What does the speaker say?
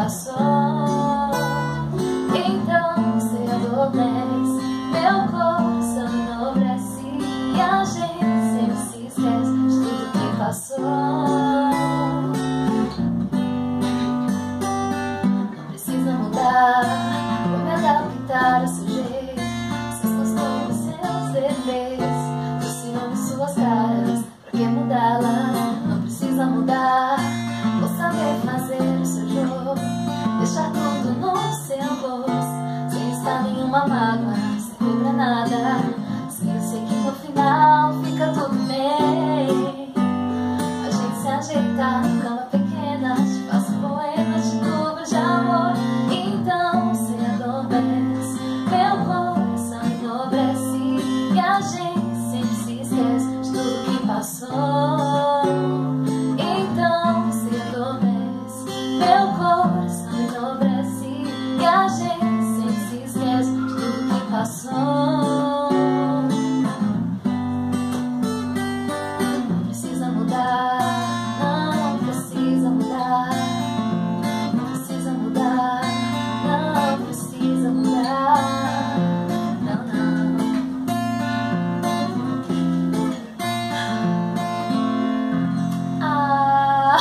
passou. Então você adormece, meu coração enobrece e a gente sempre se esquece de tudo que passou. Não precisa mudar ou me adaptar ao seu jeito, seus costumes, seus deveres, seus ciúmes, suas caras, pra que mudá-la? Não precisa mudar ou saber fazer o seu jogo, deixar tudo no seu gosto, sem estar nenhuma mágoa, sem cobrar nada. Sim, eu sei que no final fica tudo bem. A gente se ajeita na cama pequena, te faço poema, te cubro de amor. Então você adormece, meu coração enobrece e a gente sempre se esquece de tudo que passou. Então você adormece, meu coração enobrece e a gente sempre se esquece de tudo que passou. Não precisa mudar, não precisa mudar, não precisa mudar, não precisa mudar, não, não. Ah.